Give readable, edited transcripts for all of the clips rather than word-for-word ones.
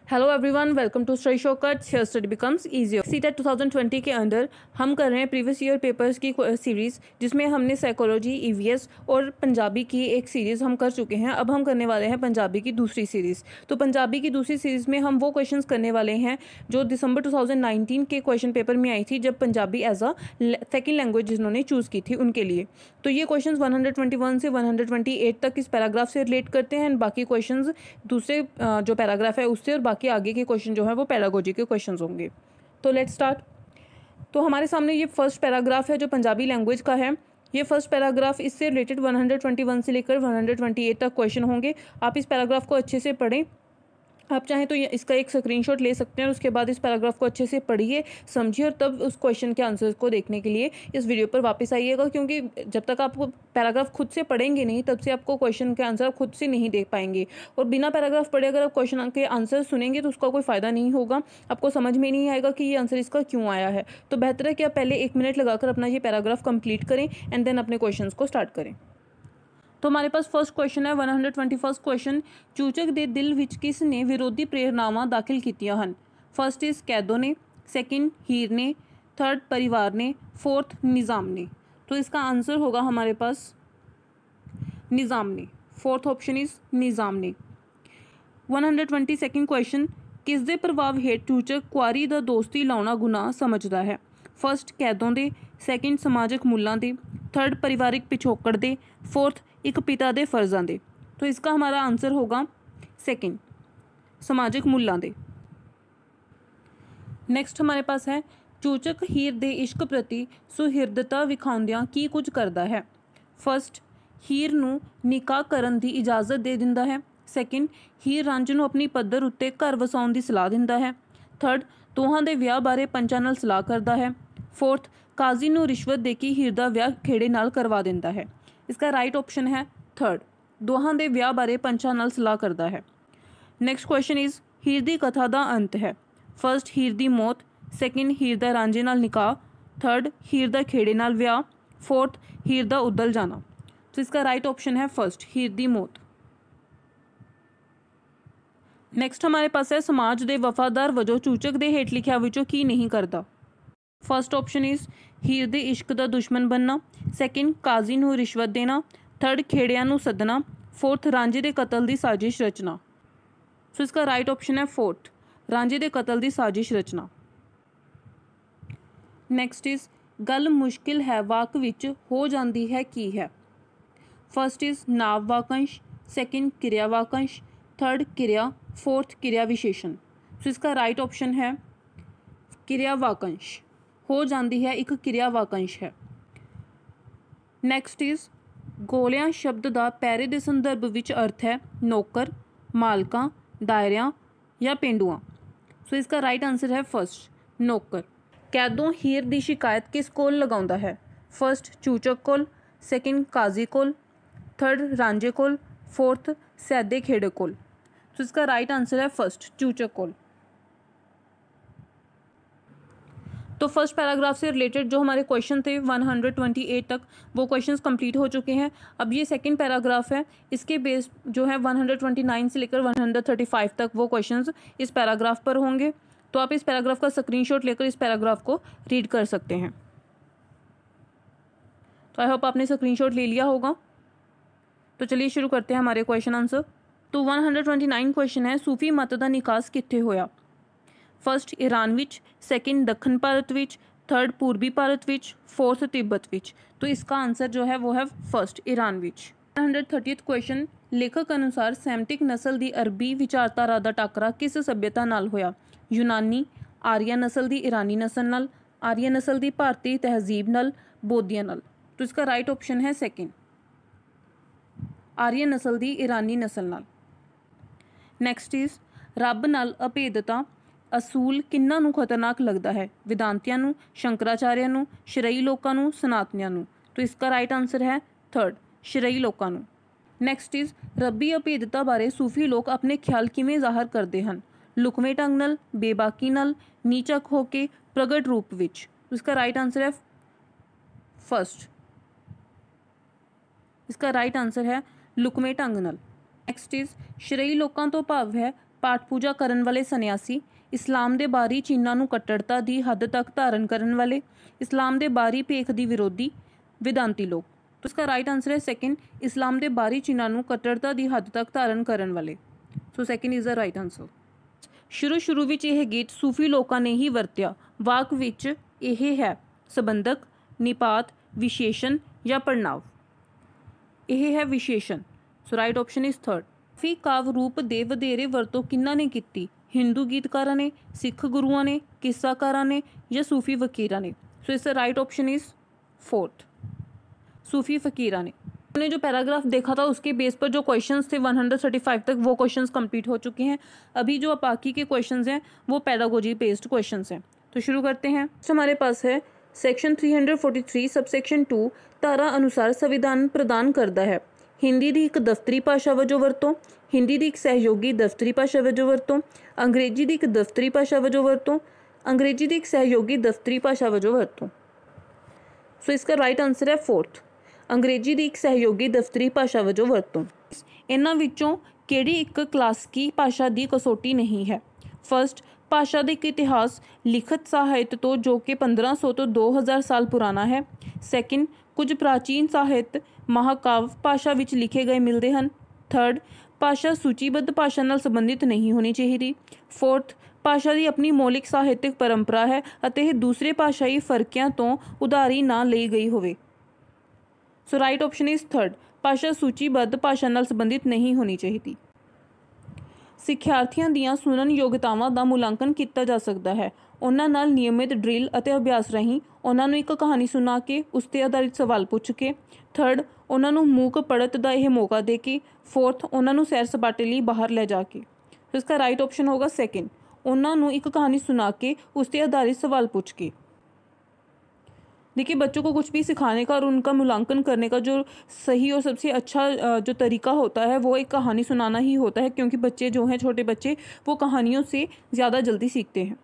Hello everyone, welcome to study shortcuts. Here study becomes easier. CTET 2020 के अंदर हम कर रहे हैं प्रीवियस ईयर पेपर्स की सीरीज़, जिसमें हमने साइकोलॉजी, ईवीएस और पंजाबी की एक सीरीज़ हम कर चुके हैं। अब हम करने वाले हैं पंजाबी की दूसरी सीरीज़। तो पंजाबी की दूसरी सीरीज़ में हम वो क्वेश्चंस करने वाले हैं जो दिसंबर 2019 के क्वेश्चन पेपर में आई थी, जब Punjabi as a second language जिन्होंने चूज़ की थी उनके लिए। तो ये क्वेश्चन 121 से 128 तक इस पैराग्राफ से रिलेट करते हैं, एंड बाकी क्वेश्चन दूसरे जो पैराग्राफ है उससे, और बाकी आगे के क्वेश्चन जो है वो पेडागोजी के क्वेश्चंस होंगे। तो लेट्स स्टार्ट। तो हमारे सामने ये फर्स्ट पैराग्राफ है जो पंजाबी लैंग्वेज का है। ये फर्स्ट पैराग्राफ, इससे रिलेटेड 121 से लेकर 128 तक क्वेश्चन होंगे। आप इस पैराग्राफ को अच्छे से पढ़ें। आप चाहें तो इसका एक स्क्रीनशॉट ले सकते हैं और उसके बाद इस पैराग्राफ को अच्छे से पढ़िए, समझिए, और तब उस क्वेश्चन के आंसर्स को देखने के लिए इस वीडियो पर वापस आइएगा, क्योंकि जब तक आप पैराग्राफ खुद से पढ़ेंगे नहीं, तब से आपको क्वेश्चन के आंसर आप खुद से नहीं देख पाएंगे। और बिना पैराग्राफ पढ़े अगर आप क्वेश्चन के आंसर सुनेंगे तो उसका कोई फ़ायदा नहीं होगा, आपको समझ में नहीं आएगा कि ये आंसर इसका क्यों आया है। तो बेहतर है कि आप पहले 1 मिनट लगाकर अपना ये पैराग्राफ कंप्लीट करें एंड देन अपने क्वेश्चन को स्टार्ट करें। तो हमारे पास फर्स्ट क्वेश्चन है 121 क्वेश्चन। चूचक दे दिल विच किस ने विरोधी प्रेरणावां दाखिल कीतियां हन? फर्स्ट इज कैदो ने, सेकंड हीर ने, थर्ड परिवार ने, फोर्थ निज़ाम ने। तो इसका आंसर होगा हमारे पास निज़ाम ने। फोर्थ ऑप्शन इज निज़ाम ने। 122 क्वेश्चन, किस दे प्रभाव हेठ चूचक कुआरी दा दोस्ती लाउणा गुनाह समझदा है? फर्स्ट कैदों दे, सैकेंड समाजिक मुल्लां दे, थर्ड परिवारिक पिछोकड़ दे, फोर्थ एक पिता दे फर्जां दे। तो इसका हमारा आंसर होगा सेकेंड, समाजिक मुल्लां दे। नेक्स्ट हमारे पास है, चूचक हीर दे इश्क प्रति सुहिरदता विखाउंदियां की कुछ करदा है? फर्स्ट, हीर नूं निकाह करन दी इजाजत दे दिंदा है। सैकेंड, हीर रांझ नूं अपनी पद्धर उत्ते घर वसाउण दी सलाह दिंदा है। थर्ड, दोहां दे विआह बारे पंचां नाल सलाह करदा है। फोर्थ, काजी नूं रिश्वत दे के हीर दा विआह खेड़े नाल करवा दिंदा है। इसका राइट ऑप्शन है थर्ड, दोहां दे विआह बारे पंचां नाल सलाह करदा है। नेक्स्ट क्वेश्चन इज, हीर दी कथा दा अंत है? फर्स्ट, हीर दी मौत, सैकेंड, हीर दा रांझे नाल निकाह, थर्ड, हीर दा खेड़े नाल विआह, फोर्थ, हीर दा उदल जाना। तो इसका राइट ऑप्शन है फर्स्ट, हीर दी मौत। नेक्स्ट हमारे पास है, समाज दे वफादार वजों चूचक दे हेठ लिखिया विचों की नहीं करदा? फर्स्ट ऑप्शन इज हीर दे इश्क दा दुश्मन बनना, सैकेंड, काजी नूं रिश्वत देना, थर्ड, खेड़िया नूं सदना, फोर्थ, रांझे दे कतल दी साजिश रचना। सो इसका राइट ऑप्शन है फोर्थ, रांझे दे कतल दी साजिश रचना। नेक्स्ट इज, गल मुश्किल है वाक विच हो जाती है की है? फर्स्ट इज नाव वाकंश, सैकेंड, क्रिया वाकंश, थर्ड, क्रिया, फोर्थ, क्रिया विशेषण। सो इसका राइट ऑप्शन है क्रिया वाकंश। हो जाती है एक क्रिया वाकंश है। नेक्स्ट इज, गोलियां शब्द का पैरे के संदर्भ विच अर्थ है नौकर, मालकां, दायरियां या पेंडुआं। सो इसका राइट आंसर है फर्स्ट, नौकर। कैदों हीर की शिकायत किस कोल लगाउंदा है? फर्स्ट, चूचक कोल, सैकेंड, काजी कोल, थर्ड, रांझे कोल, फोर्थ, सैदे खेड़े कोल। तो इसका राइट आंसर है फर्स्ट, चूचक कोल। तो फर्स्ट पैराग्राफ से रिलेटेड जो हमारे क्वेश्चन थे 128 तक, वो क्वेश्चंस कंप्लीट हो चुके हैं। अब ये सेकंड पैराग्राफ है, इसके बेस जो है 129 से लेकर 135 तक वो क्वेश्चंस इस पैराग्राफ पर होंगे। तो आप इस पैराग्राफ का स्क्रीनशॉट लेकर इस पैराग्राफ को रीड कर सकते हैं। तो आई होप आपने स्क्रीनशॉट ले लिया होगा। तो चलिए शुरू करते हैं हमारे क्वेश्चन आंसर। तो 129 क्वेश्चन है, सूफी मत का निकास कित्थे होया? फर्स्ट, ईरान विच, सैकेंड, दक्षिण भारत विच, थर्ड, पूर्वी भारत विच, फोर्थ, तिब्बत विच। तो इसका आंसर जो है वो है फर्स्ट, ईरान विच। 130 क्वेश्चन, लेखक अनुसार सैमटिक नस्ल की अरबी विचारधारा का टाकरा किस सभ्यता नाल होया? यूनानी, आर्या नस्ल की ईरानी नस्ल नाल, आर्या नस्ल की भारतीय तहजीब नाल, बौद्धिया नाल। तो इसका राइट ऑप्शन है सेकेंड, आर्य नस्ल की ईरानी नस्ल नाल। नैक्सट इज, रब नाल अभेदता असूल किन्ना नूं खतरनाक लगता है? वेदांतियां नूं, शंकराचार्य नूं, शरई लोकां नूं, सनातनियां नूं। तो इसका राइट आंसर है थर्ड, शरई लोकां नूं। नैक्सट इज, रब्बी अभेदता बारे सूफी लोग अपने ख्याल किवें ज़ाहिर करते हैं? लुकवें ढंग नाल, बेबाकी नाल, नीचक होके, प्रगट रूप विच। तो इसका राइट आंसर है फर्स्ट, इसका राइट आंसर है लुकवें ढंग नाल। नैक्सट इज, शरई लोकां तो भाव है ਪਾਠ ਪੂਜਾ ਕਰਨ ਵਾਲੇ ਸੰਨਿਆਸੀ, ਇਸਲਾਮ ਦੇ ਬਾਹਰੀ ਚਿੰਨ੍ਹਾਂ ਨੂੰ ਕੱਟੜਤਾ ਦੀ ਹੱਦ ਤੱਕ ਧਾਰਨ ਕਰਨ ਵਾਲੇ, इस्लाम के बाहरी भेख की विरोधी, वेदांती लोग। तो इसका राइट आंसर है सेकंड, इस्लाम के बाहरी चिन्हां नूं कट्टरता की हद तक धारण करन वाले। So second is the right answer. शुरू विच यह गीत सूफी लोगों ने ही वरत्या। वाक विच यह है संबंधक, निपात, विशेषण या पड़नाव। यह है विशेषण। सो राइट ऑप्शन इज थर्ड। सूफी काव रूप दे वधेरे वरतों किन्हां ने कीती? हिंदू गीतकारां ने, सिख गुरुआं ने, किस्साकारां ने या सूफी फकीरां ने। सो इसका राइट ऑप्शन इज फोर्थ, सूफी फकीरां ने। हमने जो पैराग्राफ देखा था उसके बेस पर जो क्वेश्चंस थे 135 तक वो क्वेश्चंस कंप्लीट हो चुके हैं। अभी जो बाकी के क्वेश्चंस हैं वो पैडागोजी बेस्ड क्वेश्चंस हैं। तो शुरू करते हैं। तो हमारे पास है सेक्शन 343 सबसेक्शन 2 धारा अनुसार संविधान प्रदान करता है हिंदी की एक दफ्तरी भाषा वजों वरतों, हिंदी की एक सहयोगी दफ्तरी भाषा वजों वरतों, अंग्रेजी की एक दफ्तरी भाषा वजों वरतों, अंग्रेजी की एक सहयोगी दफ्तरी भाषा वजों वरतों। सो इसका राइट आंसर है फोर्थ, अंग्रेजी की एक सहयोगी दफ्तरी भाषा वजों वरतों। इन्हां विचों किहड़ी एक क्लासिकी भाषा की कसौटी नहीं है? फर्स्ट, भाषा का एक इतिहास लिखत साहित्य तो जो कि 1500 तो 2000 साल पुराना है। सैकेंड, कुछ प्राचीन साहित्य महाकाव्य भाषा विच लिखे गए मिलते हैं। थर्ड, भाषा सूचीबद्ध भाषा नाल संबंधित नहीं होनी चाहिए। फोर्थ, भाषा की अपनी मौलिक साहित्यिक परंपरा है अते यह दूसरे भाषाई फर्कियां तो उधारी ना ली गई होवे। सो राइट ऑप्शन इज थर्ड, भाषा सूचीबद्ध भाषा नाल संबंधित नहीं होनी चाहिए। सिक्ख्यार्थियों दीयां सुनन योग्यतावां दा मुलांकन किया जा सकता है। उन्हां नाल नियमित ड्रिल अते अभ्यास राहीं उन्हां नूं एक कहानी सुना के उस ते आधारित सवाल पुछ के। थर्ड, उन्हां नूं मूक पढ़त दा यह मौका दे के। फोर्थ, उन्हां नूं सैर सपाटे लई बाहर ले जाके। तो इसका राइट ऑप्शन होगा सेकेंड, उन्हां नूं एक कहानी सुना के उस ते आधारित सवाल पूछ के। देखिए, बच्चों को कुछ भी सिखाने का और उनका मूल्यांकन करने का जो सही और सबसे अच्छा जो तरीका होता है वो एक कहानी सुनाना ही होता है, क्योंकि बच्चे जो हैं, छोटे बच्चे, वो कहानियों से ज़्यादा जल्दी सीखते हैं।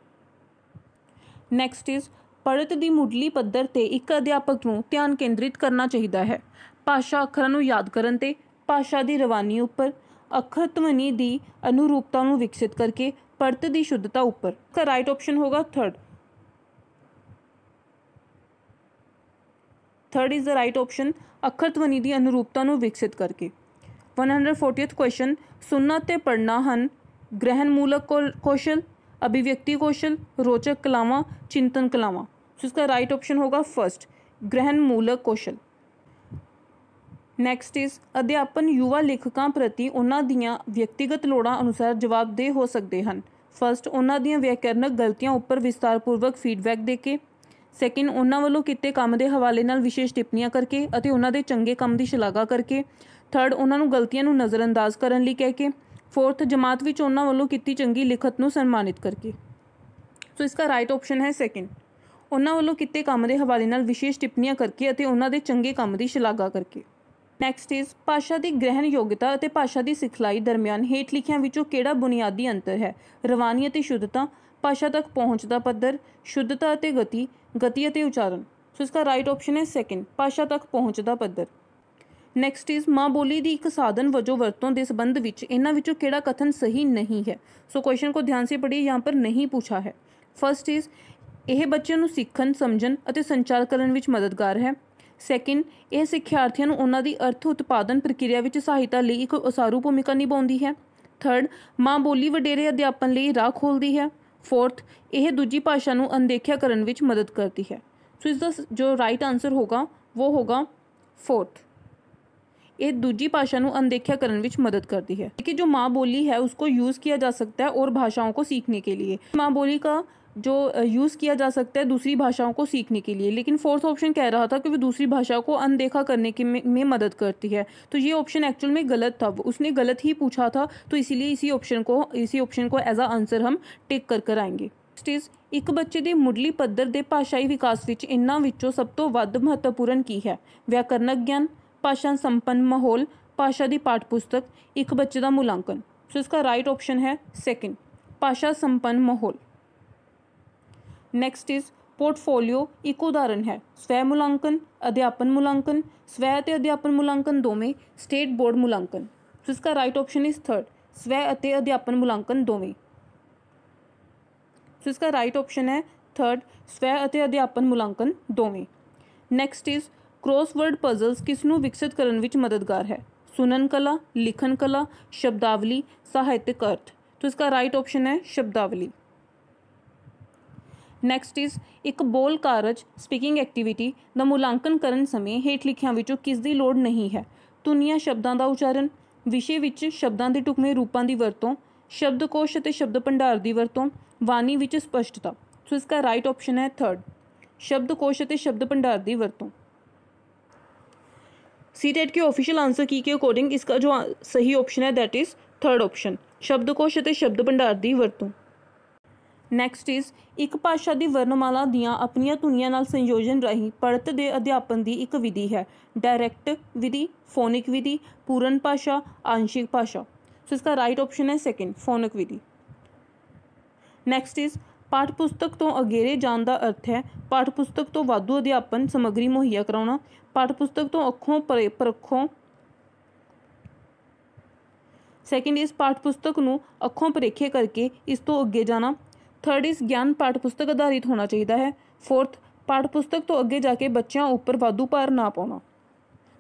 नैक्सट इज़ पढ़त दी मुढ़ली पद्धर ते एक अध्यापक नूं ध्यान केंद्रित करना चाहिए है। भाषा अखरां नूं याद करन ते, भाषा की रवानी उपर, अखर ध्वनि की अनुरूपता नूं विकसित करके, पढ़त की शुद्धता उपर। इसका राइट ऑप्शन होगा third. Third is the right option, अखर ध्वनि की अनुरूपता नूं विकसित करके। 140th क्वेश्चन, सुनना ते पढ़ना हन ग्रहण मूलक कौशल, अभिव्यक्ति कौशल, रोचक कलावां, चिंतन कलावां। तो इसका राइट ऑप्शन होगा फर्स्ट, ग्रहण मूलक कौशल। नैक्सट इज अध्यापन युवा लेखकों प्रति उन्हां दीयां व्यक्तिगत लोड़ां अनुसार जवाबदेह हो सकते हैं। फर्स्ट, उन्हां दीयां व्याकरणक गलतियां उपर विस्तारपूर्वक फीडबैक दे के। सैकेंड, उन्हां वालों किते काम के हवाले नाल विशेष टिप्पणियां करके अते उन्हां दे चंगे काम की शलाघा करके। थर्ड, उन्हां नूं गलतियां नूं नज़रअंदाज करन लई कह के। फोर्थ, जमात विच उन्हां वालों कीती चंगी लिखत नूं सन्मानित करके। सो इसका राइट ऑप्शन है सेकेंड, उन्हां वालों किते काम के हवाले नाल विशेष टिप्पणियां करके अते उन्हां दे चंगे काम की शलाघा करके। नैक्सट इज भाषा की ग्रहण योग्यता और भाषा की सिखलाई दरमियान हेठ लिखियां विचों किहड़ा बुनियादी अंतर है? रवानी और शुद्धता, भाषा तक पहुँच का पद्धर, शुद्धता और गति, गति और उच्चारण। सो इसका राइट ऑप्शन है सेकेंड, भाषा तक पहुँच का पद्धर। नैक्सट इज माँ बोली की एक साधन वजों वरतों के संबंध में इन्हां विचों किहड़ा कथन सही नहीं है? सो क्वेश्चन को ध्यान से पढ़िए, यहाँ पर नहीं पूछा है। फर्स्ट इज यह बच्चों नूं सीखण, समझण और संचार करन विच मददगार है। सैकेंड, यह सिक्ख्यार्थियों नूं उन्हां दी अर्थ उत्पादन प्रक्रिया विच सहायता लई एक उसारू भूमिका निभाउंदी है। थर्ड, माँ बोली वडेरे अध्यापन लई राह खोलती है। फोर्थ, यह दूजी भाषा नूं अनदेखिया करन विच मदद करती है। सो इसका जो राइट आंसर होगा वो होगा फोर्थ, ये दूजी भाषा नूं अनदेखिया करन विच मदद करती है। देखिए, जो माँ बोली है उसको यूज़ किया जा सकता है और भाषाओं को सीखने के लिए। माँ बोली का जो यूज़ किया जा सकता है दूसरी भाषाओं को सीखने के लिए, लेकिन फोर्थ ऑप्शन कह रहा था कि वो दूसरी भाषा को अनदेखा करने के में मदद करती है। तो ये ऑप्शन एक्चुअल में गलत था, उसने गलत ही पूछा था, तो इसीलिए इसी ऑप्शन को एज आ आंसर हम टिक कर आएंगे। नेक्स्ट इज एक बच्चे की मुढ़ली पद्धर के भाषाई विकास विच इन्हां विचों सब तो वध महत्वपूर्ण की है? व्याकरणक ज्ञान, भाषा संपन्न माहौल, भाषा की पाठ पुस्तक, एक बच्चे का मूल्यांकन। सो इसका राइट ऑप्शन है सेकेंड, भाषा संपन्न माहौल। नेक्स्ट इज पोर्टफोलियो एक उदाहरण है स्वै मूल्यांकन, अध्यापन मूल्यांकन, स्वै ते अध्यापन मूल्यांकन दोवें, स्टेट बोर्ड मूल्यांकन। सो इसका राइट ऑप्शन इज थर्ड, स्वै ਅਤੇ अध्यापन मूल्यांकन दोवें। सो इसका राइट ऑप्शन है थर्ड, स्वै ਅਤੇ अध्यापन मूल्यांकन दोवें। नैक्सट इज क्रॉसवर्ड पजल्स किस नूं विकसित करन विच मददगार है? सुनन कला, लिखन कला, शब्दावली, साहित्यक अर्थ। तो इसका राइट ऑप्शन है शब्दावली। नैक्सट इज एक बोल कारज स्पीकिंग एक्टिविटी ਦਾ ਮੁਲਾਂਕਣ ਕਰਨ ਸਮੇਂ ਹੇਠ ਲਿਖਿਆਂ ਵਿੱਚੋਂ ਕਿਸ ਦੀ ਲੋੜ ਨਹੀਂ ਹੈ? ਧੁਨੀਆਂ ਸ਼ਬਦਾਂ ਦਾ ਉਚਾਰਨ, ਵਿਸ਼ੇ ਵਿੱਚ ਸ਼ਬਦਾਂ ਦੇ ਢੁਕਵੇਂ ਰੂਪਾਂ ਦੀ ਵਰਤੋਂ, ਸ਼ਬਦਕੋਸ਼ ਅਤੇ ਸ਼ਬਦ ਭੰਡਾਰ ਦੀ ਵਰਤੋਂ, ਵਾਣੀ ਵਿੱਚ ਸਪਸ਼ਟਤਾ। ਸੋ इसका राइट ऑप्शन है थर्ड, शब्दकोश ਅਤੇ शब्द भंडार ਦੀ ਵਰਤੋਂ। सीटेट के ऑफिशियल आंसर की के अकॉर्डिंग इसका जो सही ऑप्शन है दैट इज थर्ड ऑप्शन, शब्दकोश ਅਤੇ शब्द भंडार ਦੀ ਵਰਤੋਂ। ਨੈਕਸਟ ਇਜ਼ ਇੱਕ ਭਾਸ਼ਾ ਦੀ ਵਰਣਮਾਲਾ ਦੀਆਂ ਆਪਣੀਆਂ ਧੁਨੀਆਂ ਨਾਲ ਸੰਯੋਜਨ ਰਾਹੀਂ ਪੜ੍ਹਤ ਦੇ ਅਧਿਆਪਨ ਦੀ ਇੱਕ ਵਿਧੀ ਹੈ। डायरेक्ट विधि, फोनिक विधि, पूर्ण भाषा, आंशिक भाषा। सो इसका राइट ऑप्शन है second, phonic Vidhi. Next is पाठ पुस्तक तो अगेरे जाण दा अर्थ है पाठ पुस्तक तो वाधू अध्यापन समग्री मुहैया कराउणा, पाठ पुस्तक तो अखों परखों। सैकेंड इज पाठ पुस्तक नूं अखों परेखे करके इस तो अगे जाना। थर्ड इज ज्ञान पाठ पुस्तक आधारित होना चाहिए है। फोर्थ, पाठ पुस्तक तो अगे जाके बच्चों उपर वाधू भार ना पाना।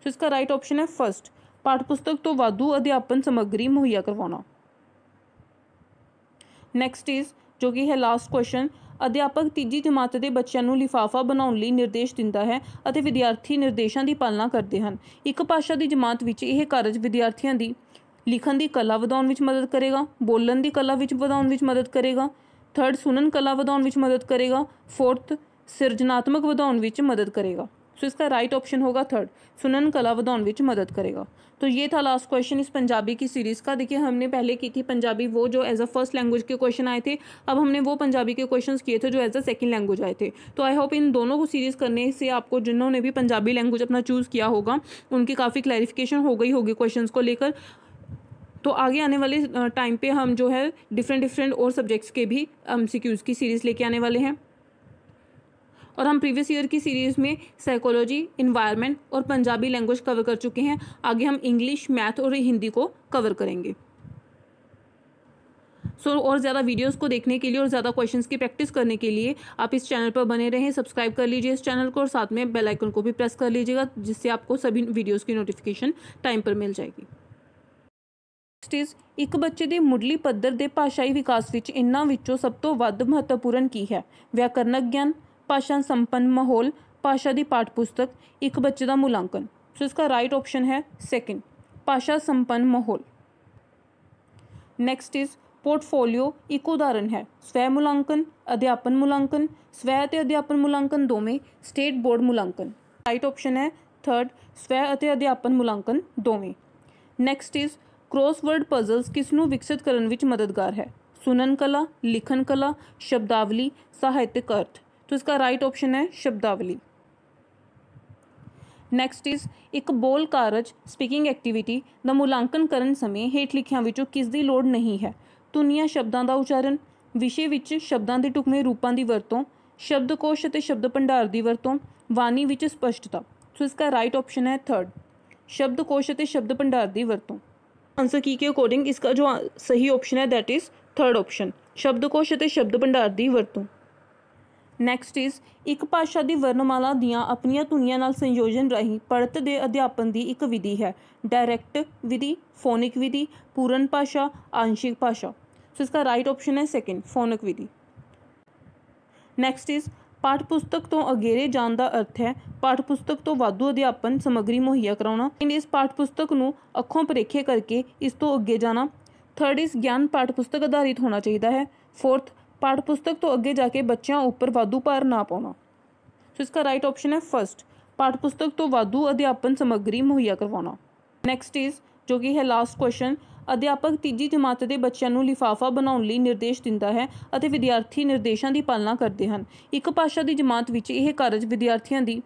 सो इसका राइट ऑप्शन है फर्स्ट, पाठ पुस्तक तो वाधू अध्यापन समग्री मुहैया करवाना। नैक्सट इज जो कि है लास्ट क्वेश्चन, अध्यापक तीजी जमात के बच्चों को लिफाफा बनाने लिए निर्देश दिंदा है और विद्यार्थी निर्देशों की पालना करते हैं। एक भाषा की जमात में यह कारज विद्यार्थियों की लिखण की कला वधाउण विच मदद करेगा, बोलण की कला विच वधाउण विच मदद करेगा। थर्ड, सुनन कला वधाउण विच मदद करेगा। फोर्थ, सिरजनात्मक वधाउण विच मदद करेगा। सो इसका राइट ऑप्शन होगा थर्ड, सुनन कला वधाउण विच मदद करेगा। तो ये था लास्ट क्वेश्चन इस पंजाबी की सीरीज़ का। देखिए हमने पहले की थी पंजाबी वो जो एज अ फर्स्ट लैंग्वेज के क्वेश्चन आए थे, अब हमने वो पंजाबी के क्वेश्चंस किए थे जो एज अ सेकंड लैंग्वेज आए थे। तो आई होप इन दोनों को सीरीज़ करने से आपको जिन्होंने भी पंजाबी लैंग्वेज अपना चूज़ किया होगा उनकी काफ़ी क्लैरिफिकेशन हो गई होगी क्वेश्चंस को लेकर। तो आगे आने वाले टाइम पे हम जो है डिफरेंट और सब्जेक्ट्स के भी MCQs की सीरीज़ लेके आने वाले हैं। और हम प्रीवियस ईयर की सीरीज़ में साइकोलॉजी, इन्वायरमेंट और पंजाबी लैंग्वेज कवर कर चुके हैं। आगे हम इंग्लिश, मैथ और हिंदी को कवर करेंगे। और ज़्यादा वीडियोस को देखने के लिए और ज़्यादा क्वेश्चंस की प्रैक्टिस करने के लिए आप इस चैनल पर बने रहें, सब्सक्राइब कर लीजिए इस चैनल को और साथ में बेल आइकन को भी प्रेस कर लीजिएगा, जिससे आपको सभी वीडियोज़ की नोटिफिकेशन टाइम पर मिल जाएगी। नैक्सट इज एक बच्चे के मुढ़ली पद्धर के भाषाई विकास विच इन्हां विचों सब तो वध महत्वपूर्ण की है? व्याकरणक ज्ञान, भाषा संपन्न माहौल, भाषा की पाठ पुस्तक, एक बच्चे का मूल्यांकन। सो इसका राइट ऑप्शन है सेकंड, भाषा संपन्न माहौल। नेक्स्ट इज पोर्टफोलियो एक उदाहरण है स्वै मूल्यांकन, अध्यापन मूल्यांकन, स्वै ਅਤੇ अध्यापन मूल्यांकन दोवें, स्टेट बोर्ड मूल्यांकन। राइट ऑप्शन है थर्ड, स्वै ਅਤੇ अध्यापन मूल्यांकन दोवें। नैक्सट इज क्रॉसवर्ड पजल्स किस नूं विकसित करन विच मददगार है? सुनन कला, लिखन कला, शब्दावली, साहित्यक अर्थ। तो इसका राइट ऑप्शन है शब्दावली। नैक्सट इज एक बोल कारज स्पीकिंग एक्टिविटी ਦਾ ਮੁਲਾਂਕਣ ਕਰਨ ਸਮੇਂ ਹੇਠ ਲਿਖਿਆਂ ਵਿੱਚੋਂ ਕਿਸ ਦੀ ਲੋੜ ਨਹੀਂ ਹੈ? ਧੁਨੀਆਂ ਸ਼ਬਦਾਂ ਦਾ ਉਚਾਰਨ, ਵਿਸ਼ੇ ਵਿੱਚ ਸ਼ਬਦਾਂ ਦੇ ਢੁਕਵੇਂ ਰੂਪਾਂ ਦੀ ਵਰਤੋਂ, ਸ਼ਬਦਕੋਸ਼ ਅਤੇ ਸ਼ਬਦ ਭੰਡਾਰ ਦੀ ਵਰਤੋਂ, ਵਾਣੀ ਵਿੱਚ ਸਪਸ਼ਟਤਾ। ਸੋ इसका राइट ऑप्शन है थर्ड, शब्दकोश ਅਤੇ शब्द भंडार ਦੀ ਵਰਤੋਂ। आंसर की के अकॉर्डिंग इसका जो सही ऑप्शन है दैट इज थर्ड ऑप्शन, शब्दकोश ਅਤੇ शब्द भंडार ਦੀ ਵਰਤੋਂ। नैक्सट इज एक भाषा की वर्णमाला दियाँ अपनियां धुनियां नाल संयोजन राहीं पढ़त के अध्यापन की एक विधि है। डायरेक्ट विधि, फोनिक विधि, पूर्ण भाषा, आंशिक भाषा। सो इसका राइट ऑप्शन है second, phonic Vidhi. Next is पाठ पुस्तक तो अगेरे जाण दा अर्थ है पाठ पुस्तक तो वाधू अध्यापन समग्री मुहैया कराउणा। इस पाठ पुस्तक नूं अखों परेखे करके इस तो अगे जाना। थर्ड इज ज्ञान पाठ पुस्तक आधारित होना चाहिए है। फोर्थ, पाठ पुस्तक तो अगे जाके बच्चों उपर वाधू भार ना पाना। सो इसका राइट ऑप्शन है फर्स्ट, पाठ पुस्तक तो वाधू अध्यापन समग्री मुहैया करवाना। नैक्सट इज जो कि है लास्ट क्वेश्चन, अध्यापक तीजी जमात के बच्चों को लिफाफा बनाने लिए निर्देश दिंदा है और विद्यार्थी निर्देशों की पालना करते हैं। एक भाषा की जमात में यह कारज विद्यार्थियों की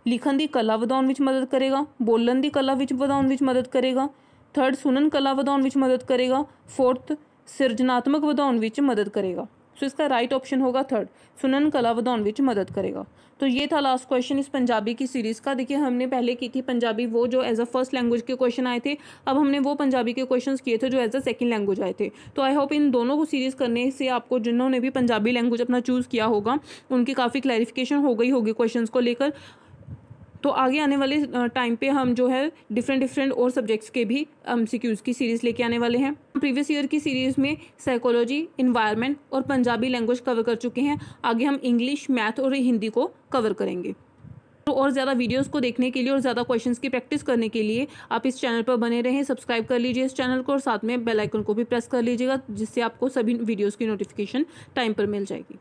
लिखण की कला वधाउण विच मदद करेगा, बोलण की कला विच वधाउण विच मदद करेगा। थर्ड, सुनन कला वधाउण विच मदद करेगा। फोर्थ, सिरजनात्मक वधाउण विच मदद करेगा। सो इसका राइट ऑप्शन होगा थर्ड, सुनन कला वधाउण विच मदद करेगा। तो ये था लास्ट क्वेश्चन इस पंजाबी की सीरीज़ का। देखिए हमने पहले की थी पंजाबी वो जो एज अ फर्स्ट लैंग्वेज के क्वेश्चन आए थे, अब हमने वो पंजाबी के क्वेश्चंस किए थे जो एज अ सेकंड लैंग्वेज आए थे। तो आई होप इन दोनों को सीरीज़ करने से आपको, जिन्होंने भी पंजाबी लैंग्वेज अपना चूज़ किया होगा, उनकी काफ़ी क्लैरिफिकेशन हो गई होगी क्वेश्चंस को लेकर। तो आगे आने वाले टाइम पे हम जो है डिफरेंट और सब्जेक्ट्स के भी MCQs की सीरीज़ लेके आने वाले हैं। प्रीवियस ईयर की सीरीज़ में साइकोलॉजी, इन्वायरमेंट और पंजाबी लैंग्वेज कवर कर चुके हैं। आगे हम इंग्लिश, मैथ और हिंदी को कवर करेंगे। तो और ज़्यादा वीडियोस को देखने के लिए और ज़्यादा क्वेश्चंस की प्रैक्टिस करने के लिए आप इस चैनल पर बने रहें, सब्सक्राइब कर लीजिए इस चैनल को और साथ में बेल आइकन को भी प्रेस कर लीजिएगा, जिससे आपको सभी वीडियोज़ की नोटिफिकेशन टाइम पर मिल जाएगी।